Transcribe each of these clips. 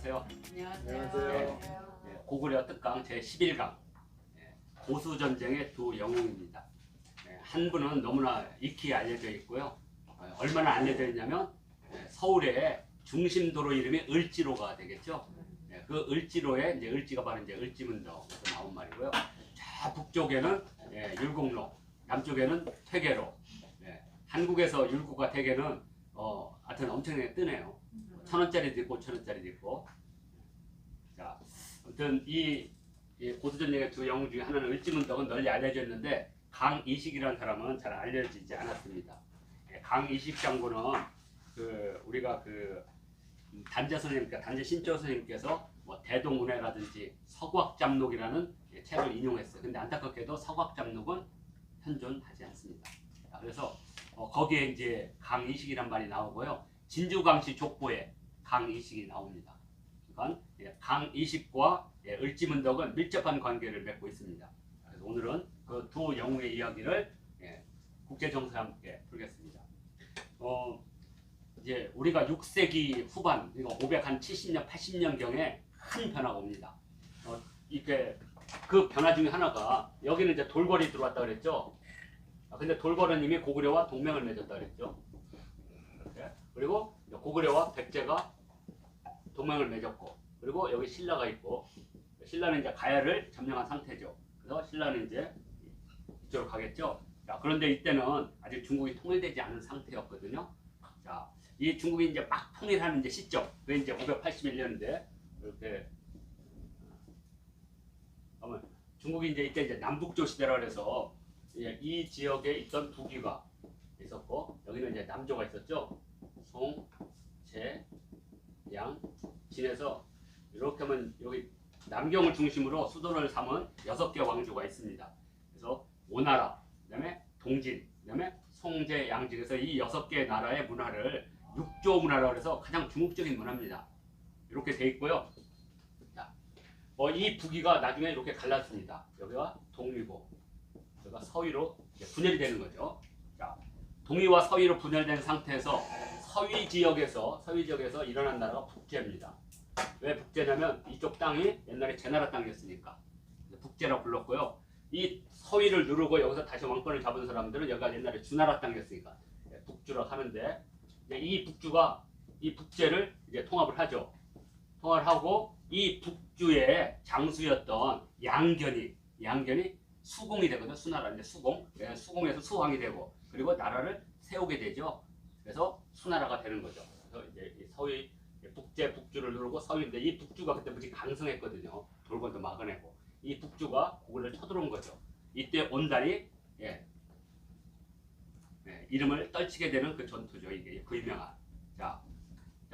안녕하세요. 안녕하세요. 고구려 특강 제11강 고수전쟁의 두 영웅입니다. 한 분은 너무나 익히 알려져 있고요. 얼마나 알려져 있냐면 서울의 중심도로 이름이 을지로가 되겠죠. 그 을지로에 이제 을지가 바로 이제 을지문덕에서 나온 말이고요. 저 북쪽에는 율곡로, 남쪽에는 퇴계로. 한국에서 율곡과 퇴계는 하여튼 엄청나게 뜨네요. 1,000원짜리도 있고 5,000원짜리도 있고. 자, 아무튼 이 고수전쟁의 두 영웅 중에 하나는 을지문덕은 널리 알려져 있는데 강이식이라는 사람은 잘 알려지지 않았습니다. 강이식 장군은 우리가 단재 선생님께 단재 신조 선생님께서 뭐 대동운해라든지 서곽잡록이라는 책을 인용했어요. 근데 안타깝게도 서곽잡록은 현존하지 않습니다. 자, 그래서 거기에 이제 강이식이란 말이 나오고요. 진주강씨 족보에 강이식이 나옵니다. 그러니까 강이식과 을지문덕은 밀접한 관계를 맺고 있습니다. 그래서 오늘은 그 두 영웅의 이야기를 국제정세와 함께 풀겠습니다. 이제 우리가 6세기 후반, 그러니까 570년, 80년 경에 큰 변화가 옵니다. 이게 그 변화 중에 하나가 여기는 이제 돌궐이 들어왔다 그랬죠. 근데 돌궐은 이미 고구려와 동맹을 맺었다 그랬죠. 그리고 고구려와 백제가 동맹을 맺었고, 그리고 여기 신라가 있고, 신라는 이제 가야를 점령한 상태죠. 그래서 신라는 이제 이쪽으로 가겠죠. 자, 그런데 이때는 아직 중국이 통일되지 않은 상태였거든요. 자, 이 중국이 이제 막 통일하는 이제 시점, 그게 이제 581년인데 이렇게 중국이 이제 남북조 시대라 그래서 이 지역에 있던 부귀가 있었고, 여기는 이제 남조가 있었죠. 송, 제, 양, 진에서 이렇게 하면 여기 남경을 중심으로 수도를 삼은 6개 왕조가 있습니다. 그래서 오나라, 그다음에 동진, 그다음에 송제, 양진. 그래서 이 6개 나라의 문화를 육조 문화라고 해서 가장 중국적인 문화입니다. 이렇게 돼 있고요. 자, 이 부귀가 나중에 이렇게 갈랐습니다. 여기가 동위고, 여기가 서위로 분열이 되는 거죠. 자, 동위와 서위로 분열된 상태에서 서위 지역에서 일어난 나라가 북제입니다. 왜 북제냐면 이쪽 땅이 옛날에 제나라 땅이었으니까 북제라고 불렀고요. 이 서위를 누르고 여기서 다시 왕권을 잡은 사람들은 여기가 옛날에 주나라 땅이었으니까 북주라고 하는데, 이 북주가 이 북제를 이제 통합을 하죠. 통합을 하고 이 북주의 장수였던 양견이 수공이 되거든요. 수나라인데 수공에서 수왕이 되고, 그리고 나라를 세우게 되죠. 그래서 수나라가 되는 거죠. 그래서 이제 이 서위 북주를 누르고 서위인데, 이 북주가 그때 무지 강성했거든요. 돌궐도 막아내고, 이 북주가 고구려를 쳐들어온 거죠. 이때 온달이 이름을 떨치게 되는 그 전투죠. 이게 그 유명한. 자,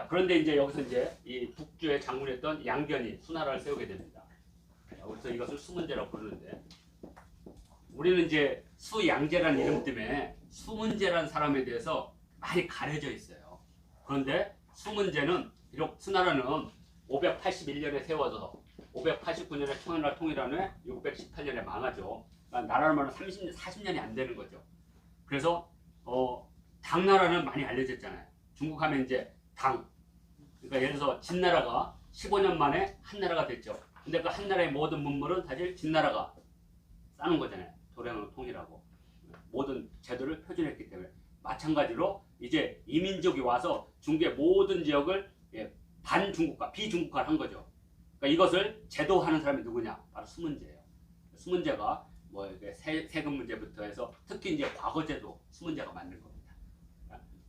그런데 이제 여기서 이제 이 북주의 장군이었던 양견이 수나라를 세우게 됩니다. 그래서 이것을 수문제라고 부르는데, 우리는 이제 수양제라는 이름 때문에 수문제라는 사람에 대해서 많이 가려져 있어요. 그런데 수문제는 비록 수나라는 581년에 세워져서 589년에 청나라 통일한 후에 618년에 망하죠. 그러니까 나라를 말하면 40년이 안 되는 거죠. 그래서 당나라는 많이 알려졌잖아요. 중국 하면 이제 당. 그러니까 예를 들어서 진나라가 15년 만에 한나라가 됐죠. 근데 그 한나라의 모든 문물은 사실 진나라가 싸는 거잖아요. 도량으로 통일하고 모든 제도를 표준했기 때문에. 마찬가지로 이제 이민족이 와서 중국의 모든 지역을 반중국화, 비중국화를 한 거죠. 그러니까 이것을 제도하는 사람이 누구냐? 바로 수문제예요. 수문제가 뭐 세금 문제부터 해서 특히 이제 과거제도 수문제가 만든 겁니다.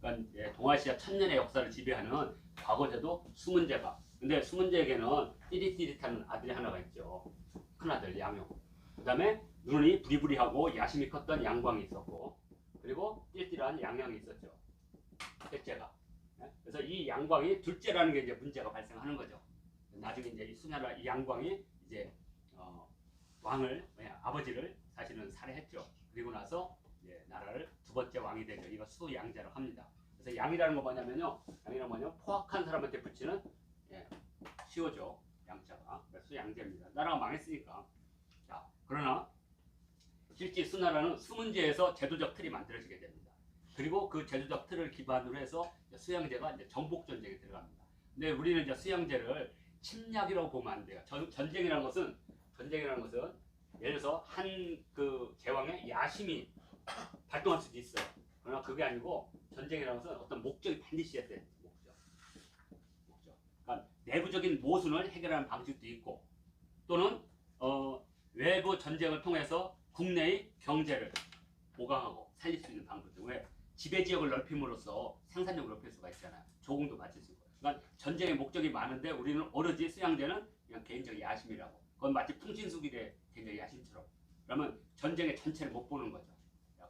그러니까 동아시아 1000년의 역사를 지배하는 과거제도 수문제가. 근데 수문제에게는 띠릿띠릿한 아들이 하나가 있죠. 큰아들 양용. 그다음에 눈이 부리부리하고 야심이 컸던 양광이 있었고, 그리고 띨띨한 양양이 있었죠. 셋째가. 그래서 이 양광이 둘째라는 게 이제 문제가 발생하는 거죠. 나중에 이제 이 수나라 이 양광이 이제 왕을 아버지를 사실은 살해했죠. 그리고 나서 이제 나라를 두 번째 왕이 되죠. 이거 수양제라고 합니다. 그래서 양이라는 거 뭐냐면요, 포악한 사람한테 붙이는 시호죠. 양자가. 수양제입니다. 나라가 망했으니까. 자, 그러나 실제 수나라는 수문제에서 제도적 틀이 만들어지게 됩니다. 그리고 그 제도적 틀을 기반으로 해서 수양제가 이제 정복 전쟁에 들어갑니다. 근데 우리는 이제 수양제를 침략이라고 보면 안 돼요. 전쟁이라는 것은 예를 들어서 한 그 제왕의 야심이 발동할 수도 있어요. 그러나 그게 아니고 전쟁이라는 것은 어떤 목적이 반드시 있어야 돼요. 목적. 그러니까 내부적인 모순을 해결하는 방식도 있고 또는 외부 전쟁을 통해서 국내의 경제를 보강하고 살릴 수 있는 방법들. 왜? 지배 지역을 넓힘으로써 생산력을 높일 수가 있잖아요. 조공도 받칠 수 있고. 그러니까 전쟁의 목적이 많은데 우리는 오로지 수양제는 그냥 개인적 야심이라고. 그건 마치 풍신수길의 개인적 야심처럼. 그러면 전쟁의 전체를 못 보는 거죠.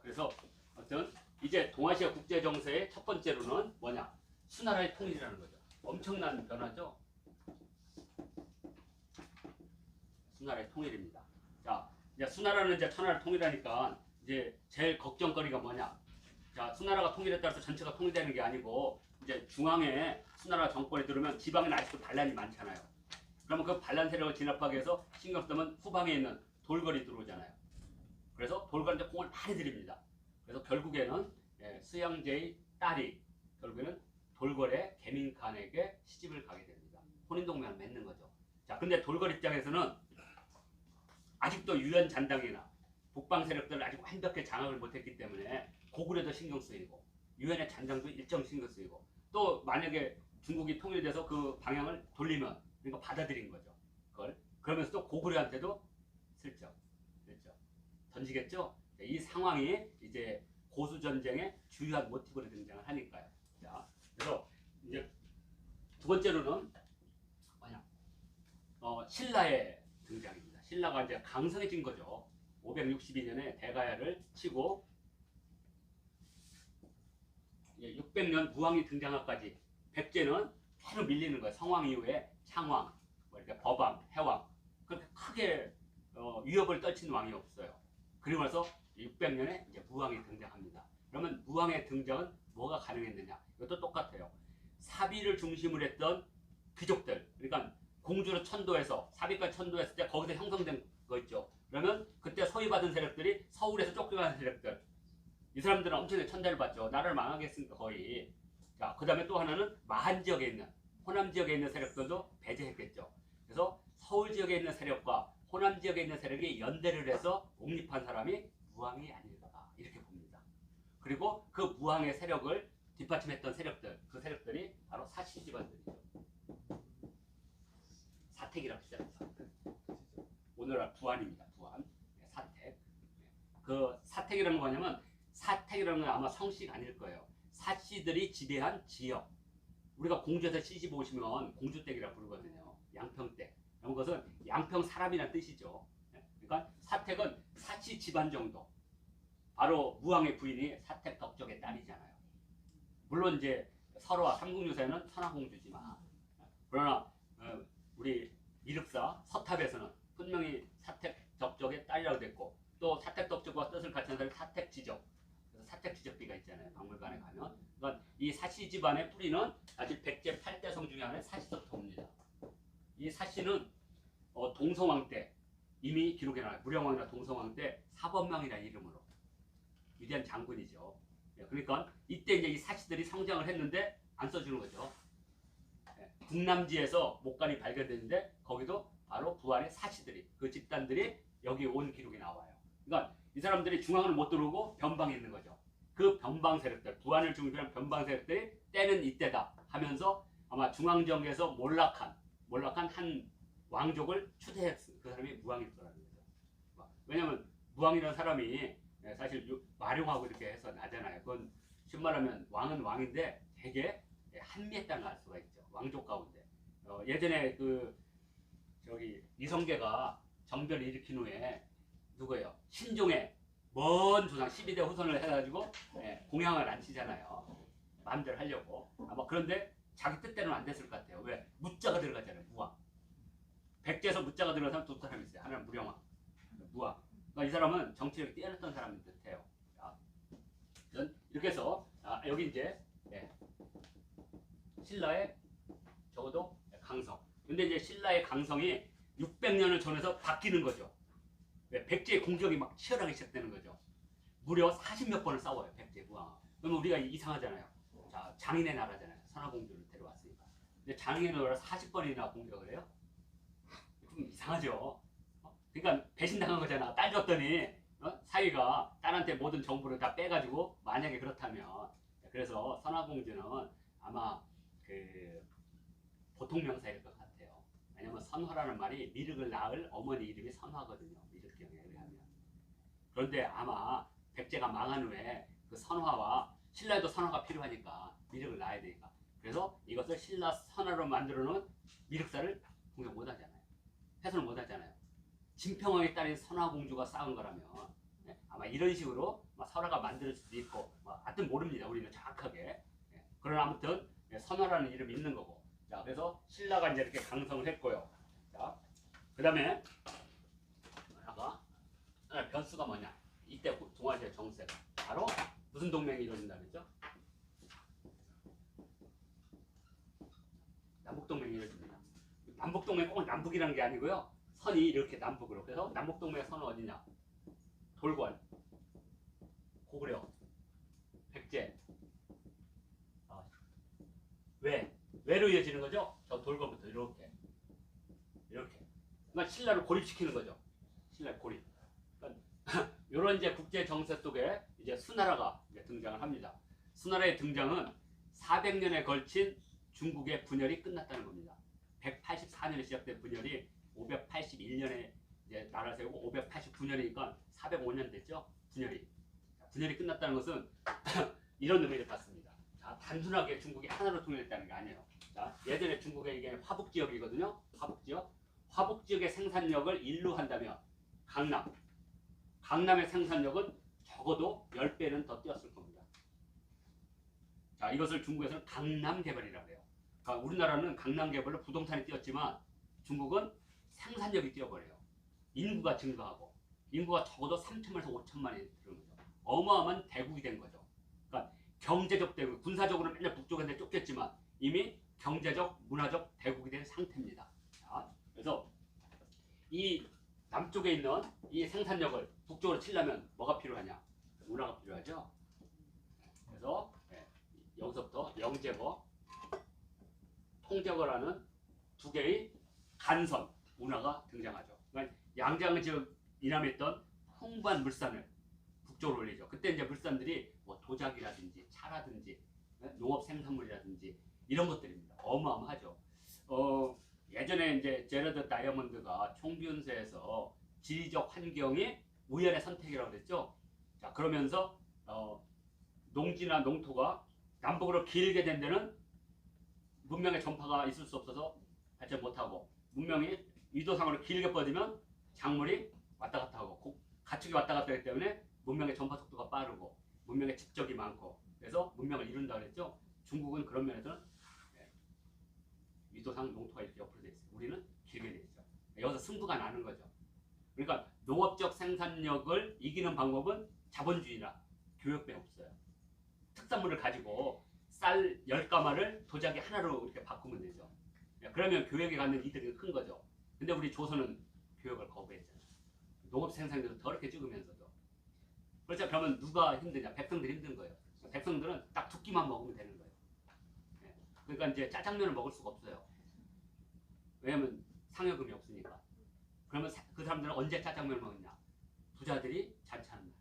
그래서 어떤 이제 동아시아 국제 정세의 첫 번째로는 뭐냐? 수나라의 통일이라는 거죠. 엄청난 변화죠. 수나라의 통일입니다. 자, 이제 수나라는 이제 천하를 통일하니까 이제 제일 걱정거리가 뭐냐? 자, 수나라가 통일에 따라서 전체가 통일되는 게 아니고 이제 중앙에 수나라 정권이 들어오면 지방에는 아직도 반란이 많잖아요. 그러면 그 반란 세력을 진압하기 위해서 신경 쓰면 후방에 있는 돌궐이 들어오잖아요. 그래서 돌궐한테 공을 많이 들입니다. 그래서 결국에는 수양제의 딸이 결국에는 돌궐의 계민칸에게 시집을 가게 됩니다. 혼인동맹을 맺는 거죠. 자, 근데 돌궐 입장에서는 아직도 유연 잔당이나 북방 세력들을 아직 완벽하게 장악을 못했기 때문에 고구려도 신경 쓰이고 유엔의 잔당도 일정 신경 쓰이고 또 만약에 중국이 통일돼서 그 방향을 돌리면 그러니까 받아들인 거죠. 그걸 그러면서 또 고구려한테도 슬쩍 던지겠죠. 이 상황이 이제 고수 전쟁의 주요한 모티브로 등장을 하니까요. 자, 그래서 이제 두 번째로는 뭐냐? 신라의 등장입니다. 신라가 이제 강성해진 거죠. 562년에 대가야를 치고 600년 무왕이 등장하까지 백제는 계속 밀리는 거예요. 성왕 이후에 창왕, 뭐 이렇게 법왕, 해왕 그렇게 크게 위협을 떨친 왕이 없어요. 그리고 나서 600년에 이제 무왕이 등장합니다. 그러면 무왕의 등장은 뭐가 가능했느냐? 이것도 똑같아요. 사비를 중심으로 했던 귀족들, 그러니까 공주를 천도해서 사비까지 천도했을 때 거기서 형성된 거 있죠. 그러면 그때 소위받은 세력들이 서울에서 쫓겨가는 세력들, 이 사람들은 엄청나게 천대를 받죠. 나라를 망하게 했으니까 거의. 자, 그 다음에 또 하나는 마한 지역에 있는 호남 지역에 있는 세력들도 배제했겠죠. 그래서 서울 지역에 있는 세력과 호남 지역에 있는 세력이 연대를 해서 옹립한 사람이 무왕이 아닐까 이렇게 봅니다. 그리고 그 무왕의 세력을 뒷받침했던 세력들, 그 세력들이 바로 사시 집안들이죠. 사택이라고 시작합니다. 오늘날 부안입니다. 부안. 사택. 그 사택이라는 거 뭐냐면 사택이라는 건 아마 성씨가 아닐 거예요. 사씨들이 지배한 지역. 우리가 공주에서 시집 오시면 공주댁이라고 부르거든요. 양평댁. 이런 것은 양평 사람이라는 뜻이죠. 그러니까 사택은 사씨 집안 정도. 바로 무왕의 부인이 사택 덕적의 딸이잖아요. 물론 이제 설화와 삼국유사에는 천하공주지만 그러나 우리 이륵사 서탑에서는 분명히 사택 덕적의 딸이라고 됐고 또 사택 덕적과 뜻을 같이 한 사람이 사택지적. 그래서 사택지적비가 있잖아요. 박물관에 가면. 그러니까 이 사씨 집안의 뿌리는 사실 백제 8대성 중에 하나의 사씨부터 옵니다. 이 사씨는 동성왕 때 이미 기록에 나와요. 무령왕이나 동성왕 때 사범명이라는 이름으로 위대한 장군이죠. 그러니까 이때 이제 이 사씨들이 성장을 했는데 안 써주는 거죠. 북남지에서 목간이 발견됐는데 거기도 바로 부안의 사씨들이 그 집단들이 여기 온 기록이 나와요. 그러니까 이 사람들이 중앙을 못 들어오고 변방에 있는 거죠. 그 변방 세력들, 부안을 중심으로 변방 세력들이 때는 이때다 하면서 아마 중앙정에서 몰락한 한 왕족을 추대했어요. 그 사람이 무왕일 거라는 거죠. 왜냐하면 무왕이라는 사람이 사실 마룡하고 이렇게 해서 나잖아요. 그건 쉽게 말하면 왕은 왕인데 되게 한미했다는 걸 알 수가 있죠. 왕족 가운데. 예전에 이성계가 정변을 일으킨 후에 누구예요? 신종의 먼 조상 12대 후손을 해가지고 공양을 안 치잖아요. 마음대로 하려고. 아마 그런데 자기 뜻대로는 안 됐을 것 같아요. 왜? 무자가 들어가잖아요. 무왕. 백제에서 무자가 들어간 사람 두 사람이 있어요. 하나는 무령왕, 무왕. 그러니까 이 사람은 정치력이 뛰어났던 사람인 듯해요. 이렇게 해서 여기 이제 신라의 적어도 강성. 근데 이제 신라의 강성이 600년을 전해서 바뀌는 거죠. 백제의 공격이 막 치열하게 시작되는 거죠. 무려 40몇 번을 싸워요. 백제 무왕. 그러면 우리가 이상하잖아요. 자, 장인의 나라잖아요. 선화공주를 데려왔으니까. 근데 장인어를 40번이나 공격을 해요? 좀 이상하죠. 그러니까 배신당한 거잖아. 딸 줬더니 사위가 딸한테 모든 정보를 다 빼가지고 만약에 그렇다면 그래서 선화공주는 아마 그 보통 명사일 것 같아요. 왜냐면 선화라는 말이 미륵을 낳을 어머니 이름이 선화거든요. 미륵경에 의하면. 그런데 아마 백제가 망한 후에 그 선화와 신라에도 선화가 필요하니까 미륵을 낳아야 되니까 그래서 이것을 신라 선화로 만들어 놓은 미륵사를 공격 못 하잖아요. 훼손을 못 하잖아요. 진평왕의 딸인 선화공주가 쌓은 거라면 아마 이런 식으로 설화가 만들 수도 있고 하여튼 모릅니다. 우리는 정확하게. 그러나 아무튼 선화라는 이름이 있는 거고. 자, 그래서 신라가 이제 이렇게 강성을 했고요. 자, 그 다음에 변수가 뭐냐? 이때 동아시아 정세가 바로 무슨 동맹이 이루어진다 그랬죠? 남북동맹이 이루어집니다. 남북동맹 꼭 남북이라는 게 아니고요. 선이 이렇게 남북으로. 그래서 남북동맹의 선은 어디냐? 돌궐, 고구려, 백제. 왜로 이어지는 거죠? 저 돌궐부터 이렇게. 그러니까 신라를 고립시키는 거죠. 신라 고립. 그러니까 이런 이제 국제 정세 속에 이제 수나라가 이제 등장을 합니다. 수나라의 등장은 400년에 걸친 중국의 분열이 끝났다는 겁니다. 184년에 시작된 분열이 581년에 이제 나라를 세우고 589년이니까 405년 됐죠. 분열이 끝났다는 것은 이런 의미를 갖습니다. 자, 단순하게 중국이 하나로 통일했다는 게 아니에요. 자, 예전에 중국의 이게 화북지역이거든요. 화북지역의 생산력을 일로 한다면 강남의 생산력은 적어도 10배는 더 뛰었을 겁니다. 자, 이것을 중국에서는 강남개발이라고 해요. 그러니까 우리나라는 강남개발로 부동산이 뛰었지만 중국은 생산력이 뛰어버려요. 인구가 증가하고 인구가 적어도 3천만에서 5천만이 되는 거죠. 어마어마한 대국이 된 거죠. 그러니까 경제적 대국, 군사적으로는 맨날 북쪽한테 쫓겼지만 이미 경제적, 문화적 대국이 된 상태입니다. 자, 그래서 이 남쪽에 있는 이 생산력을 북쪽으로 치려면 뭐가 필요하냐? 문화가 필요하죠. 그래서 여기서부터 영제거, 통제거라는 두 개의 간선 문화가 등장하죠. 그러니까 양장 지역 이남에 있던 풍부한 물산을 북쪽으로 올리죠. 그때 이제 물산들이 뭐 도자기라든지 차라든지 농업 생산물이라든지 이런 것들입니다. 어마어마하죠. 예전에 이제 제러드 다이아몬드가 총비운세에서 지리적 환경이 우연의 선택이라고 그랬죠. 자, 그러면서 농지나 농토가 남북으로 길게 된 데는 문명의 전파가 있을 수 없어서 발전 못하고 문명이 위도상으로 길게 뻗으면 작물이 왔다 갔다 하고 가축이 왔다 갔다 하기 때문에 문명의 전파 속도가 빠르고 문명의 집적이 많고 그래서 문명을 이룬다 그랬죠. 중국은 그런 면에서는 위도상 농토가 이렇게 옆으로 돼 있어요. 우리는 길게 돼 있죠. 여기서 승부가 나는 거죠. 그러니까 농업적 생산력을 이기는 방법은 자본주의나 교육밖에 없어요. 특산물을 가지고 쌀 10가마를 도자기 하나로 이렇게 바꾸면 되죠. 그러면 교육에 갖는 이득이 큰 거죠. 근데 우리 조선은 교육을 거부했잖아요. 농업 생산력을 더럽게 찍으면서도. 그렇죠. 그러면 누가 힘드냐? 백성들이 힘든 거예요. 백성들은 딱 두 끼만 먹으면 되는 거예요. 그러니까 이제 짜장면을 먹을 수가 없어요. 왜냐면 상여금이 없으니까. 그러면 그 사람들은 언제 짜장면을 먹느냐? 부자들이 잔치하는 날.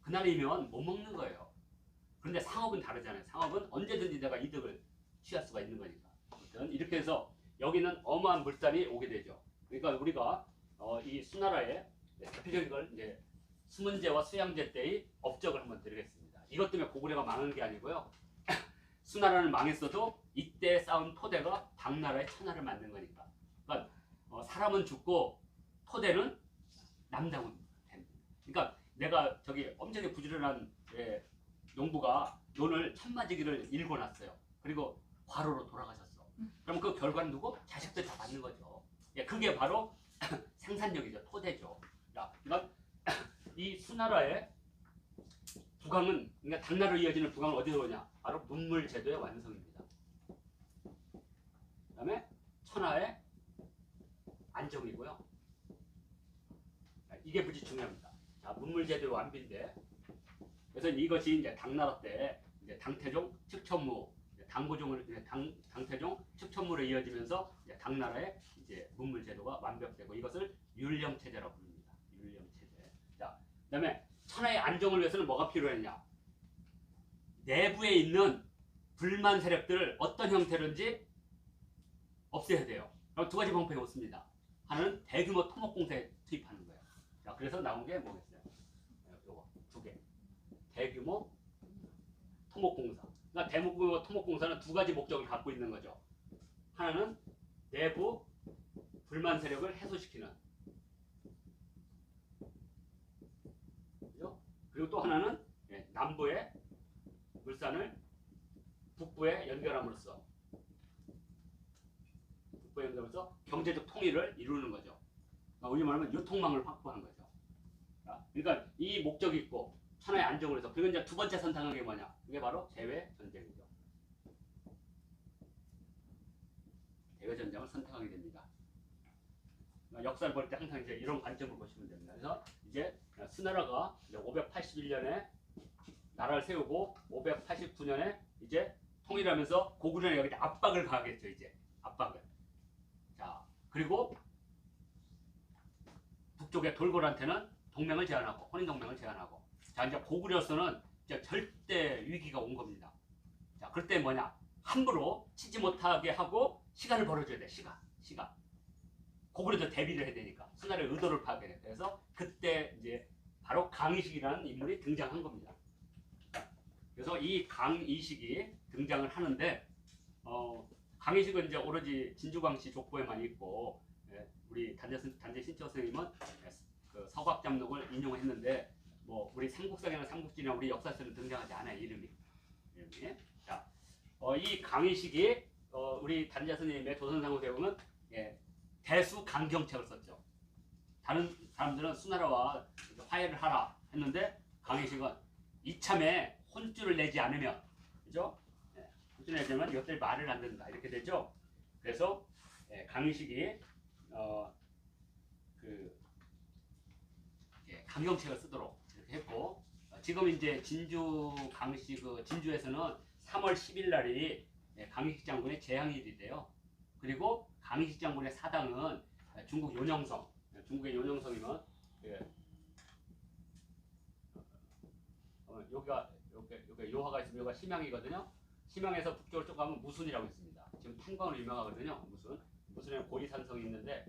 그날이면 못 먹는 거예요. 그런데 상업은 다르잖아요. 상업은 언제든지 내가 이득을 취할 수가 있는 거니까. 아무튼 이렇게 해서 여기는 어마한 물산이 오게 되죠. 그러니까 우리가 이 수나라의 대표적인 걸 이제 수문제와 수양제 때의 업적을 한번 드리겠습니다. 이것 때문에 고구려가 망한 게 아니고요. 수나라는 망했어도 이때 쌓은 토대가 당나라의 천하를 만든 거니까. 그러니까 사람은 죽고 토대는 남다운 됩니다. 그러니까 내가 저기 엄청나게 부지런한 농부가 논을 천마지기를 일궈놨어요. 그리고 과로로 돌아가셨어. 그럼 그 결과는 누구? 자식들 다 받는 거죠. 그게 바로 생산력이죠. 토대죠. 그러니까 이 수나라의 부강은 그러니까 당나라로 이어지는 부강은 어디로 오냐? 바로 문물제도의 완성입니다. 그 다음에 천하의 안정이고요. 이게 무지 중요합니다. 자, 문물제도의 완비인데 그래서 이것이 이제 당나라 때 이제 당태종, 측천무, 당고종을 당태종 측천무로 이어지면서 이제 당나라의 이제 문물 제도가 완벽되고 이것을 율령 체제라고 부릅니다. 율령 체제. 자, 그다음에 천하의 안정을 위해서는 뭐가 필요했냐? 내부에 있는 불만 세력들을 어떤 형태로든지 없애야 돼요. 그럼 두 가지 방법이 없습니다. 하나는 대규모 토목공사에 투입하는 거예요. 자, 그래서 나온 게 뭐겠어요? 요거 두 개. 대규모 토목공사. 그러니까 대규모 토목공사는 두 가지 목적을 갖고 있는 거죠. 하나는 내부 불만 세력을 해소시키는. 그죠? 그리고 또 하나는 남부의 물산을 북부에 연결함으로써 경제적 통일을 이루는 거죠. 그러니까 우리 말하면 유통망을 확보하는 거죠. 그러니까 이 목적이 있고 천하의 안정을 해서 그리고 이제 두 번째 선택한 게 뭐냐? 그게 바로 대외 전쟁이죠. 대외 전쟁을 선택하게 됩니다. 그러니까 역사를 볼 때 항상 이제 이런 관점을 보시면 됩니다. 그래서 이제 수나라가 581년에 나라를 세우고 589년에 이제 통일하면서 고구려는 여기 압박을 가하겠죠. 이제 압박을. 자, 그리고 북쪽의 돌고란테는 동맹을 제안하고 혼인 동맹을 제안하고. 자, 이제 고구려서는 이제 절대 위기가 온 겁니다. 자, 그럴 때 뭐냐? 함부로 치지 못하게 하고 시간을 벌어줘야 돼. 시간. 고구려도 대비를 해야 되니까 수나라의 의도를 파악해야 돼. 그래서 그때 이제 바로 강의식이라는 인물이 등장한 겁니다. 그래서 이 강의식이 등장을 하는데 강의식은 이제 오로지 진주광씨 족보에만 있고 우리 단재 신처 선생님은 그 서각잡록을 인용했는데 뭐 우리 삼국사기나 삼국지나 우리 역사서는 등장하지 않아요. 이름이. 자, 이 강의식이 우리 단재 선생님의 조선상국에 보면 대수 강경책을 썼죠. 다른 사람들은 수나라와 화해를 하라 했는데 강의식은 이참에 혼쭐을 내지 않으면, 그죠? 혼쭐을 내지 않으면 이것들이 말을 안 듣는다 이렇게 되죠. 그래서 강의식이 강경책을 쓰도록 이렇게 했고 지금 이제 진주 강씨 진주에서는 3월 10일 날이 강의식 장군의 재향일이래요. 그리고 강의식 장군의 사당은 중국 요녕성, 중국의 요녕성이면 여기가 요하가 있으면 여기가 심양이거든요. 심양에서 북쪽으로 쭉 가면 무순이라고 있습니다. 지금 탄광으로 유명하거든요. 무순에는 고리산성이 있는데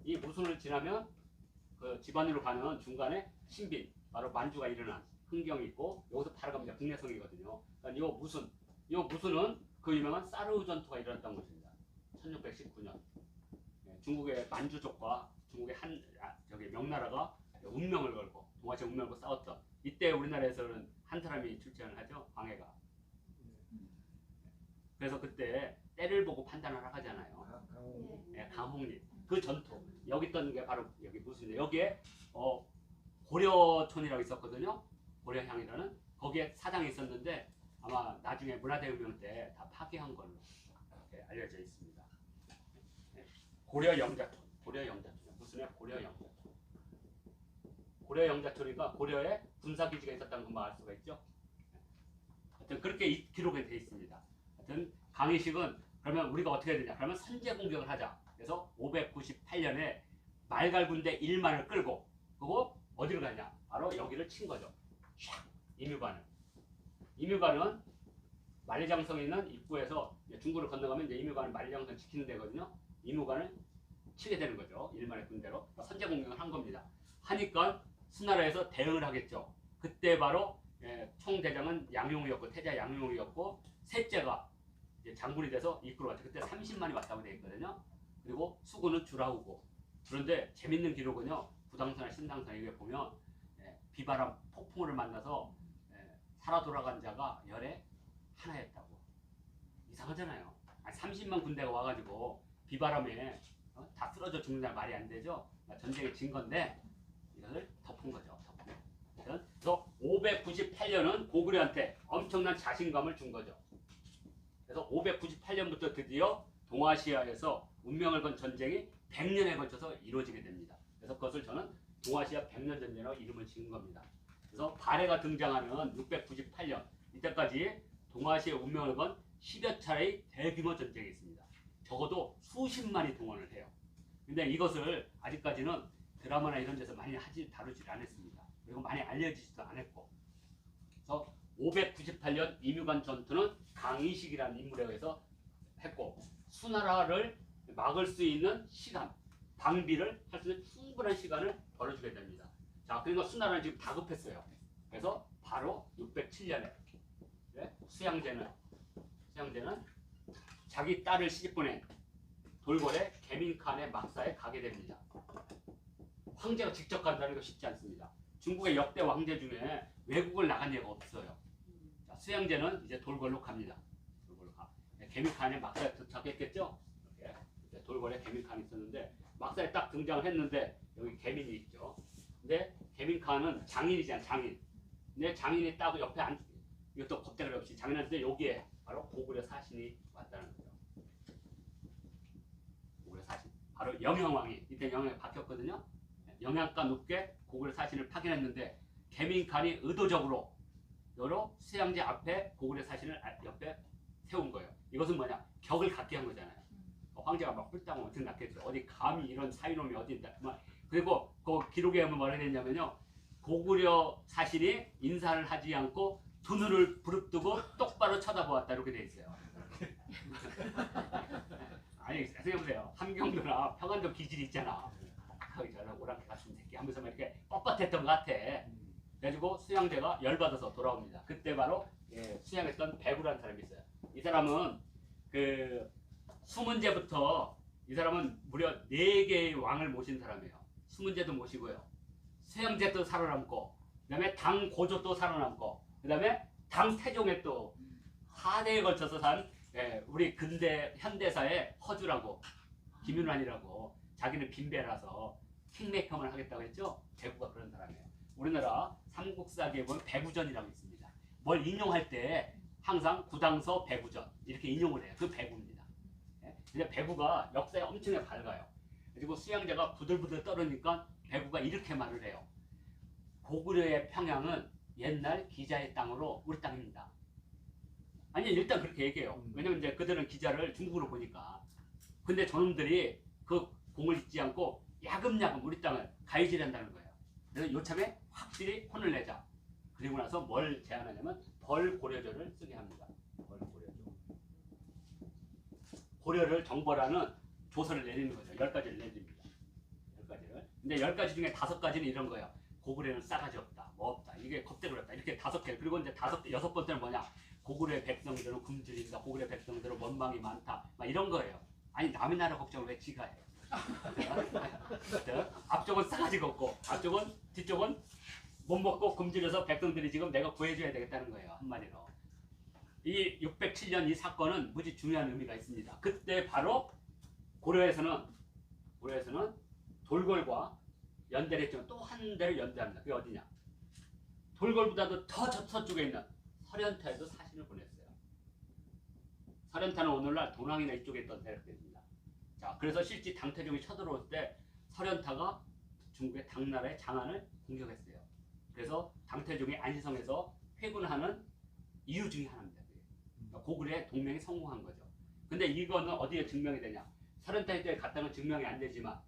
이 무순을 지나면 그 집안으로 가는 중간에 신빈, 바로 만주가 일어난 흥경이 있고 여기서 바로 가면 국내성이거든요. 그러니까 요 무순은 그 유명한 사르우 전투가 일어났던 곳입니다. 1619년 중국의 만주족과 중국의 명나라가 운명을 걸고 동아시아 운명을 걸고 싸웠던 이때 우리나라에서는 한 사람이 출전을 하죠. 광해가. 그래서 그때 때를 보고 판단을 하잖아요. 강홍립. 그 전투. 여기 있던 게 바로 여기 무슨 여기에 고려촌이라고 있었거든요. 고려향이라는 거기에 사당이 있었는데 아마 나중에 문화대혁명 때 다 파괴한 걸로 알려져 있습니다. 고려영자촌. 무슨의 고려영자촌. 고려영자촌이니까 고려에 군사기지가 있었다는 것만 알 수가 있죠. 하여튼 그렇게 기록이 되어 있습니다. 하여튼 강의식은 그러면 우리가 어떻게 해야 되냐? 그러면 선제 공격을 하자. 그래서 598년에 말갈군대 1만을 끌고 그리고 어디로 가냐? 바로 여기를 친 거죠. 이뮤관을. 이뮤관은 만리장성에 있는 입구에서 중국을 건너가면 이제 이뮤관을 만리장성 지키는 데거든요. 이뮤관을 치게 되는 거죠. 1만의 군대로. 선제 공격을 한 겁니다. 하니까 수나라에서 대응을 하겠죠. 그때 바로 총대장은 양용이었고 태자 양용이었고 셋째가 이제 장군이 돼서 이끌어 왔죠. 그때 30만이 왔다고 되어 있거든요. 그리고 수군은 주라우고. 그런데 재밌는 기록은요. 부당선이나 신당선 이게 보면 비바람 폭풍우를 만나서 살아 돌아간 자가 열에 하나였다고. 이상하잖아요. 30만 군대가 와가지고 비바람에 다 쓰러져 죽는다는 말이 안 되죠. 전쟁에 진 건데 이것을 덮은 거죠. 그래서 598년은 고구려한테 엄청난 자신감을 준 거죠. 그래서 598년부터 드디어 동아시아에서 운명을 건 전쟁이 100년에 걸쳐서 이루어지게 됩니다. 그래서 그것을 저는 동아시아 100년 전쟁이라고 이름을 지은 겁니다. 그래서 발해가 등장하는 698년 이때까지 동아시아 운명을 건 10여 차례의 대규모 전쟁이 있습니다. 적어도 수십만이 동원을 해요. 근데 이것을 아직까지는 드라마나 이런 데서 많이 다루질 않았습니다. 그리고 많이 알려지지도 않았고. 그래서 598년 이뮤관 전투는 강의식이라는 인물에 의해서 했고, 수나라를 막을 수 있는 시간, 방비를 할 수 있는 충분한 시간을 벌어주게 됩니다. 자, 그러니까 수나라는 지금 다급했어요. 그래서 바로 607년에 수양제는 자기 딸을 시집보낸 돌고래 게민칸의 막사에 가게 됩니다. 황제가 직접 간다는 거 쉽지 않습니다. 중국의 역대 왕제 중에 외국을 나간 예가 없어요. 자, 수양제는 이제 돌고래로 갑니다. 돌고래로 가. 게민칸의 막사에 도착했겠죠? 이렇게 돌고래 게민칸이 있었는데 막사에 딱 등장을 했는데 여기 개민이 있죠. 근데 게민칸은 장인이잖아, 장인. 근데 장인이 딱 옆에 이것도 겁대가리 없이 장인한테 여기에 바로 고구려 사신이 왔다는 거죠. 고구려 사신. 바로 영영왕이 이때 영영이 바뀌었거든요. 영양가 높게 고구려 사신을 파견했는데 게민칸이 의도적으로 여러 수양제 앞에 고구려 사신을 옆에 세운 거예요. 이것은 뭐냐? 격을 갖게 한 거잖아요. 황제가 막 훌땅 엄청 났겠죠. 어디 감히 이런 사위놈이 어디 있다. 그리고 그 기록에 보면 뭐라 했냐면요. 고구려 사신이 인사를 하지 않고 두 눈을 부릅뜨고 똑바로 쳐다보았다 이렇게 돼 있어요. 아니 생각해보세요. 함경도나 평안도 기질이 있잖아. 저런 오랑캐 같은 새끼 하면서 막 이렇게 뻣뻣했던 것 같아. 그래가지고 수양제가 열받아서 돌아옵니다. 그때 바로 수양했던 배구라는 사람이 있어요. 이 사람은 그 수문제부터 이 사람은 무려 4개의 왕을 모신 사람이에요. 수문제도 모시고요. 수양제도 살아남고 그 다음에 당고조도 살아남고 그 다음에 당태종에 또 4대에 걸쳐서 산 우리 근대 현대사의 허주라고 김윤환이라고 자기는 빈배라서 킹메이커만 하겠다고 했죠. 배구가 그런 사람이에요. 우리나라 삼국사기에 보면 배구전이라고 있습니다. 뭘 인용할 때 항상 구당서 배구전 이렇게 인용을 해요. 그 배구입니다. 근데 배구가 역사에 엄청나게 밝아요. 그리고 수양제가 부들부들 떨으니까 배구가 이렇게 말을 해요. 고구려의 평양은 옛날 기자의 땅으로 우리 땅입니다. 아니 일단 그렇게 얘기해요. 왜냐면 이제 그들은 기자를 중국으로 보니까. 근데 저놈들이 그 공을 잊지 않고 야금야금 우리 땅을 가위질한다는 거예요. 그래서 요참에 확실히 혼을 내자. 그리고 나서 뭘 제안하냐면 벌고려조를 쓰게 합니다. 벌고려조. 고려를 정벌하는 조서를 내리는 거죠. 10가지를 내립니다. 10가지를. 근데 10가지 중에 5가지는 이런 거예요. 고구려는 싸가지 없다. 뭐 없다. 이게 겁대로 없다. 이렇게 5개. 그리고 이제 6번째는 뭐냐. 고구려의 백성들은 굶주린다. 고구려의 백성들은 원망이 많다. 막 이런 거예요. 아니 남의 나라 걱정을 왜 지가 해. 앞쪽은 싸가지가 없고 뒤쪽은 못 먹고 굶주려서 백성들이 지금 내가 구해줘야 되겠다는 거예요. 한마디로. 이 607년 이 사건은 무지 중요한 의미가 있습니다. 그때 바로 고려에서는 돌궐과 연대를 했지만 또 한 대를 연대합니다. 그게 어디냐? 돌궐보다도 더 서쪽에 있는 설현타에도 사신을 보냈어요. 설현타는 오늘날 동항이나 이쪽에 있던 대략입니다. 자, 그래서 실제 당태종이 쳐들어올 때 설현타가 중국의 당나라의 장안을 공격했어요. 그래서 당태종이 안시성에서 회군하는 이유 중에 하나입니다. 고구려의 동맹이 성공한 거죠. 근데 이거는 어디에 증명이 되냐? 설현타 때 갔다는 증명이 안 되지만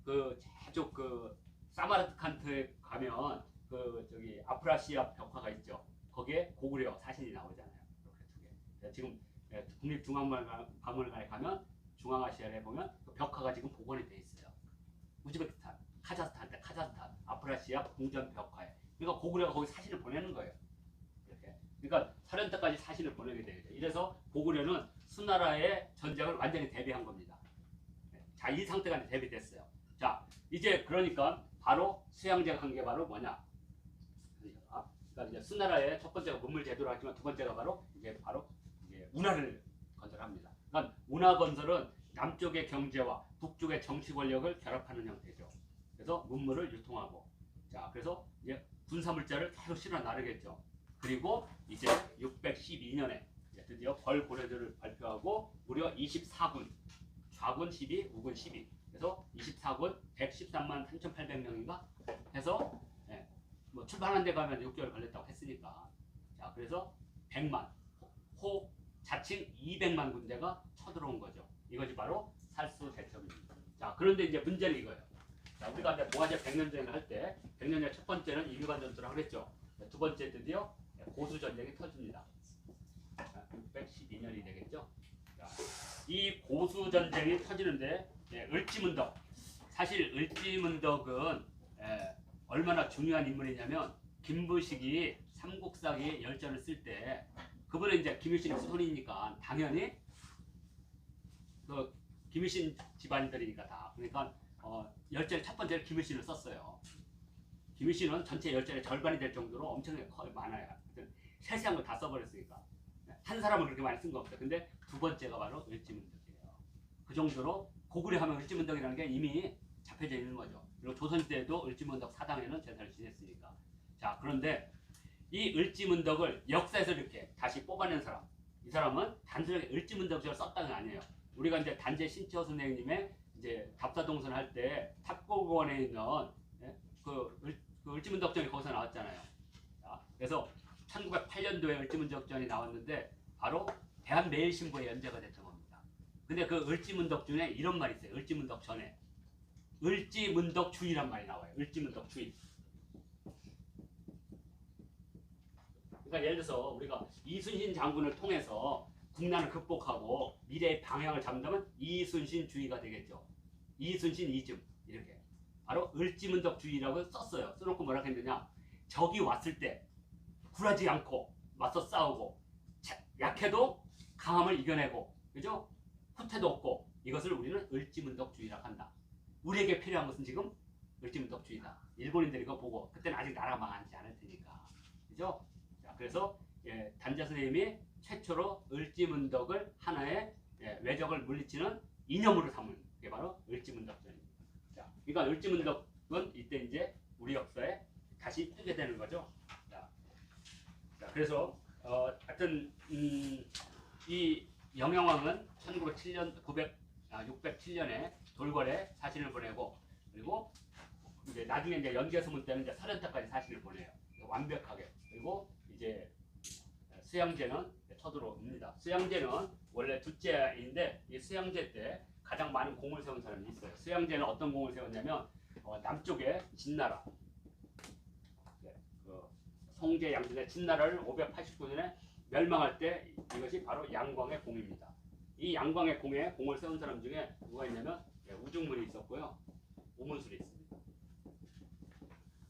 그 저쪽 그 사마르칸트에 가면 그 저기 아프라시아 벽화가 있죠. 거기에 고구려 사신이 나오잖아요. 이렇게 두 개. 지금 국립중앙박물관에 가면 중앙아시아에 보면 그 벽화가 지금 복원이 돼 있어요. 우즈베키스탄, 카자흐스탄, 아프라시아 궁전 벽화에. 그러니까 고구려가 거기 사신을 보내는 거예요. 이렇게. 그러니까 설현타까지 사신을 보내게 되죠. 이래서 고구려는 수나라의 전쟁을 완전히 대비한 겁니다. 자, 이 상태가 이제 대비됐어요. 자, 이제 그러니까 바로 수양제가 한 게 바로 뭐냐? 그러니까 이제 수나라의 첫 번째가 문물제도를 하지만 두 번째가 바로 이제 운하를 건설합니다. 그러니까 운하 건설은 남쪽의 경제와 북쪽의 정치 권력을 결합하는 형태죠. 그래서 문물을 유통하고, 자, 그래서 이제 군사물자를 계속 실어 나르겠죠. 그리고 이제 612년에 드디어 벌고려조를 발표하고 무려 24군, 좌군 12, 우군 12. 그래서 24군 113만 3,800명인가 해서 뭐 출발하는 데 가면 6개월 걸렸다고 했으니까. 자, 그래서 100만 호 자칭 200만 군대가 쳐들어온 거죠. 이것이 바로 살수대첩입니다. 자, 그런데 이제 문제는 이거예요. 자, 우리가 이제 동아시아 백년전쟁을 할 때 백년전 첫 번째는 이묘관 전투를 하겠죠. 두 번째 드디어 고수 전쟁이 터집니다. 612년이 되겠죠. 자, 이 고수 전쟁이 터지는데 을지문덕, 사실 을지문덕은 얼마나 중요한 인물이냐면 김부식이 삼국사기 열전을 쓸 때 그분은 이제 김유신의 후손이니까 당연히 그 김유신 집안들이니까 다 그러니까 열전의 첫 번째를 김유신을 썼어요. 김유신은 전체 열전의 절반이 될 정도로 엄청나게 많아요. 세세한 걸 다 써버렸으니까 한 사람은 그렇게 많이 쓴 거 없어요. 근데 두 번째가 바로 을지문덕이에요. 그 정도로 고구려 하면 을지문덕이라는 게 이미 잡혀져 있는 거죠. 그리고 조선시대에도 을지문덕 사당에는 제사를 지냈으니까. 자, 그런데 이 을지문덕을 역사에서 이렇게 다시 뽑아낸 사람, 이 사람은 단순하게 을지문덕을 썼다는 게 아니에요. 우리가 이제 단재 신채호 선생님의 이제 답사동선 할 때 탑골원에 있는 그 을지문덕전이 거기서 나왔잖아요. 자, 그래서 1908년도에 을지문덕전이 나왔는데 바로 대한매일신보에 연재가 됐던 겁니다. 근데 그 을지문덕전에 이런 말이 있어요. 을지문덕전에 을지문덕주의란 말이 나와요. 을지문덕주의. 그러니까 예를 들어서 우리가 이순신 장군을 통해서 국난을 극복하고 미래의 방향을 잡는다면 이순신주의가 되겠죠. 이순신이즘 이렇게 바로 을지문덕주의라고 썼어요. 써놓고 뭐라고 했느냐, 적이 왔을 때 굴하지 않고 맞서 싸우고 약해도 강함을 이겨내고, 그죠? 후퇴도 없고, 이것을 우리는 을지문덕주의라고 한다. 우리에게 필요한 것은 지금 을지문덕주의다. 일본인들이 이거 보고 그때는 아직 나라가 망하지 않을 테니까, 그죠? 자, 그래서 단자 선생님이 최초로 을지문덕을 하나의 외적을 물리치는 이념으로 삼은 게 바로 을지문덕전입니다. 자, 그러니까 을지문덕은 이때 이제 우리 역사에 다시 뜨게 되는 거죠. 자, 그래서 하여튼 이 영영왕은 607년에 돌궐에 사신을 보내고, 그리고 이제 나중에 이제 연개소문 때는 이제 설현타까지 사신을 보내요. 완벽하게. 그리고 이제 수양제는 쳐들어옵니다. 수양제는 원래 둘째인데 이 수양제 때 가장 많은 공을 세운 사람이 있어요. 수양제는 어떤 공을 세웠냐면 남쪽에 진나라, 그 송제 양진의 진나라를 589년에 멸망할 때 이것이 바로 양광의 공입니다. 이 양광의 공에 공을 세운 사람 중에 누가 있냐면 우중문이 있었고요, 오문술이 있습니다.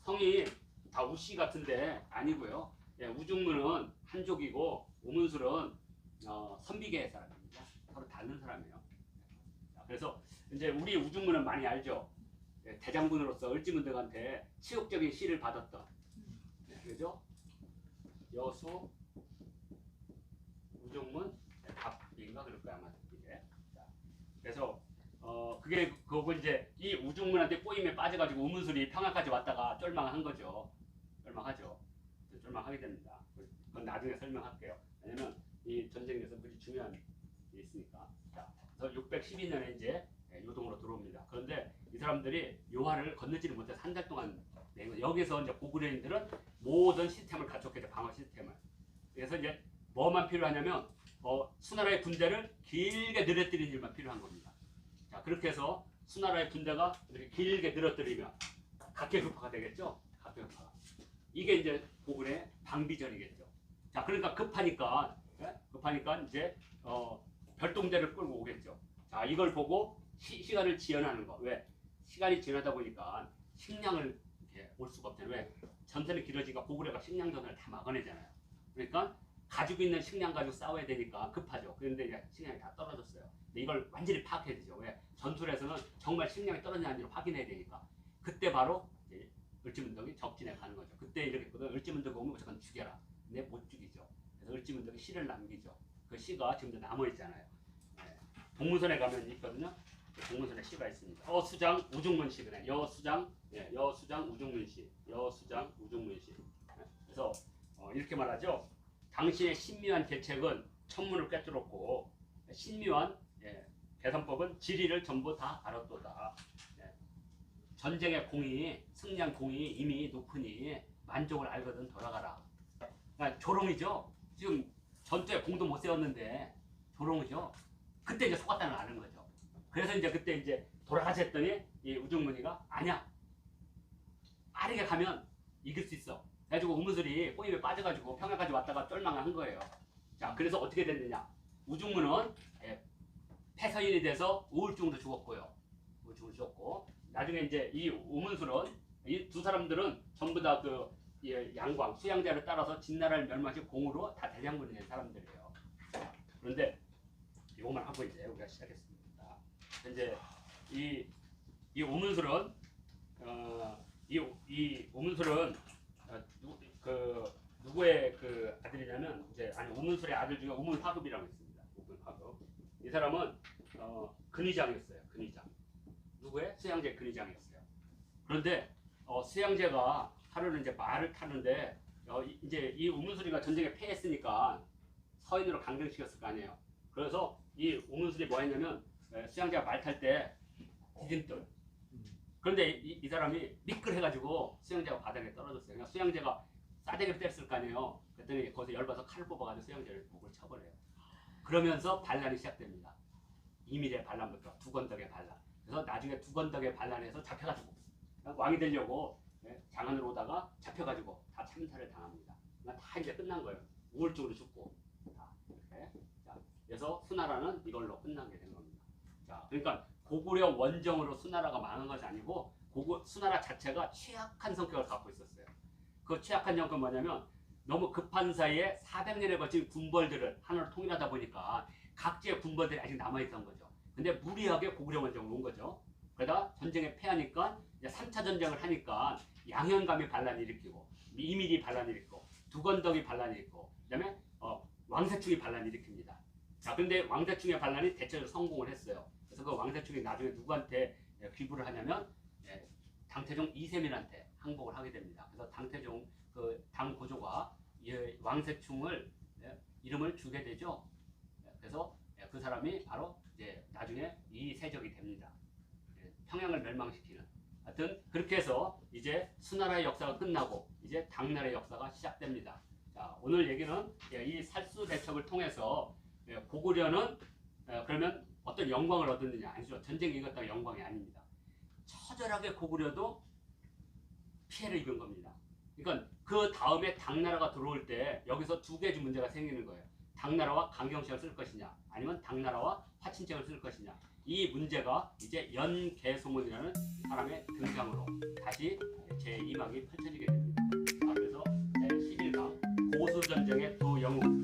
성이 다 우씨 같은데 아니고요. 우중문은 한족이고 오문술은 선비계의 사람입니다. 서로 다른 사람이에요. 그래서 이제 우리 우중문은 많이 알죠. 대장군으로서 을지문덕한테 치욕적인 시를 받았던, 그죠? 여수, 우중문, 갑인가 그럴 거야 아마 이게. 그래서 그게 그거 이제 이 우중문한테 꼬임에 빠져가지고 우문술이 평안까지 왔다가 쫄망한 거죠. 쫄망하죠. 쫄망하게 됩니다. 그건 나중에 설명할게요. 왜냐면 이 전쟁에서 무지 중요한 게 있으니까. 자, 그래서 612년에 이제 요동으로 들어옵니다. 그런데 이 사람들이 요하를 건너지를 못해서 한 달 동안 여기서 이제 고구려인들은 모든 시스템을 갖췄겠죠. 방어 시스템을. 그래서 이제 뭐만 필요하냐면 수나라의 군대를 길게 늘어뜨리는 일만 필요한 겁니다. 자, 그렇게 해서 수나라의 군대가 이렇게 길게 늘어뜨리면 각계급파가 되겠죠. 각계급파가. 이게 이제 고구려의 방비전이겠죠. 자, 그러니까 급하니까 이제 별동대를 끌고 오겠죠. 자, 이걸 보고 시간을 지연하는 거. 왜? 시간이 지나다 보니까 식량을 올 수가 없잖아요. 왜? 전선이 길어지니까 고구려가 식량 전선을 다 막아내잖아요. 그러니까 가지고 있는 식량 가지고 싸워야 되니까 급하죠. 그런데 이제 식량이 다 떨어졌어요. 근데 이걸 완전히 파악해야 되죠. 왜? 전투에서는 정말 식량이 떨어지는지 확인해야 되니까. 그때 바로 이제 을지문덕이 적진에 가는 거죠. 그때 이렇게 했거든. 을지문덕 오면 무조건 죽여라. 근데 못 죽이죠. 그래서 을지문덕이 시를 남기죠. 그 시가 지금도 남아 있잖아요. 동문선에 가면 있거든요. 동문선에 시가 있습니다. 여수장 우중문 시그네. 여수장 우중문 시. 여수장 우중문 시. 그래서 이렇게 말하죠. 당신의 신묘한 계책은 천문을 꿰뚫었고 신묘한 계산법은 지리를 전부 다 알았도다. 전쟁의 공이, 승리한 공이 이미 높으니 만족을 알거든 돌아가라. 그러니까 조롱이죠. 지금 전투에 공도 못 세웠는데 조롱이죠. 그때 이제 속았다는 걸 아는 거죠. 그래서 이제 그때 이제 돌아가서 했더니 이 우중문이가 아니야. 빠르게 가면 이길 수 있어. 그래가지고 우문술이 꼬임에 빠져가지고 평양까지 왔다가 쫄망한 거예요. 자, 그래서 어떻게 됐느냐? 우중문은 폐서인이 돼서 우울증으로 죽었고요. 우울증으로 죽었고 나중에 이제 이 우문술은 이 두 사람들은 전부 다 그 양광 수양자를 따라서 진나라를 멸망시 공으로 다 대장군이 된 사람들이에요. 그런데 이것만 하고 이제 우리가 시작했습니다. 이제 이 우문술은 이 우문술은 누구의 그 아들이냐면 이제 아니 우문술의 아들 중에 우문화급이라고 있습니다. 우문화급. 이 사람은 근위장이었어요. 근위장. 누구의? 수양제 근위장이었어요. 그런데 수양제가 하루는 이제 말을 타는데 이제 이 우문술이가 전쟁에 패했으니까 서인으로 강등시켰을 거 아니에요. 그래서 이 우문술이 뭐 했냐면 수양제가 말 탈 때 디딤돌. 그런데 이 사람이 미끌해가지고 수양제가 바닥에 떨어졌어요. 그러니까 수양제가 싸대기를 때렸을 거 아니에요. 그랬더니 거기서 열받아서 칼을 뽑아가지고 수양제를 목을 쳐버려요. 그러면서 반란이 시작됩니다. 이밀의 반란부터 두건덕의 반란. 그래서 나중에 두건덕의 반란에서 잡혀가지고 왕이 되려고 장안으로 오다가 잡혀가지고 다 참사를 당합니다. 그러니까 다 이제 끝난 거예요. 우울증으로 죽고 다 이렇게. 자, 그래서 수나라는 이걸로 끝나게 된 겁니다. 자, 그러니까 고구려 원정으로 수나라가 망한 것이 아니고 수나라 자체가 취약한 성격을 갖고 있었어요. 그 취약한 성격은 뭐냐면 너무 급한 사이에 400년에 걸친 군벌들을 하나로 통일하다 보니까 각지의 군벌들이 아직 남아있던 거죠. 근데 무리하게 고구려 원정으로 온 거죠. 그러다 전쟁에 패하니까 이제 3차 전쟁을 하니까 양현감이 반란을 일으키고 이밀이 반란을 일으키고 두건덕이 반란을 일으키고 그다음에 왕세충이 반란을 일으킵니다. 자, 근데 왕세충의 반란이 대체로 성공을 했어요. 그래서 그 왕세충이 나중에 누구한테 귀부를 하냐면 당태종 이세민한테 항복을 하게 됩니다. 그래서 당태종 그 당고조가 왕세충을 이름을 주게 되죠. 그래서 그 사람이 바로 이제 나중에 이세적이 됩니다. 평양을 멸망시키는. 하여튼 그렇게 해서 이제 수나라의 역사가 끝나고 이제 당나라의 역사가 시작됩니다. 자, 오늘 얘기는 이 살수대첩을 통해서 고구려는 그러면 어떤 영광을 얻었느냐? 아니죠. 전쟁에 이겼다가 영광이 아닙니다. 처절하게 고구려도 피해를 입은 겁니다. 그러니까 그 다음에 당나라가 들어올 때 여기서 두 가지 문제가 생기는 거예요. 당나라와 강경책을 쓸 것이냐 아니면 당나라와 화친책을 쓸 것이냐. 이 문제가 이제 연개소문이라는 사람의 등장으로 다시 제2막이 펼쳐지게 됩니다. 그래서 제11강 고수전쟁의 두 영웅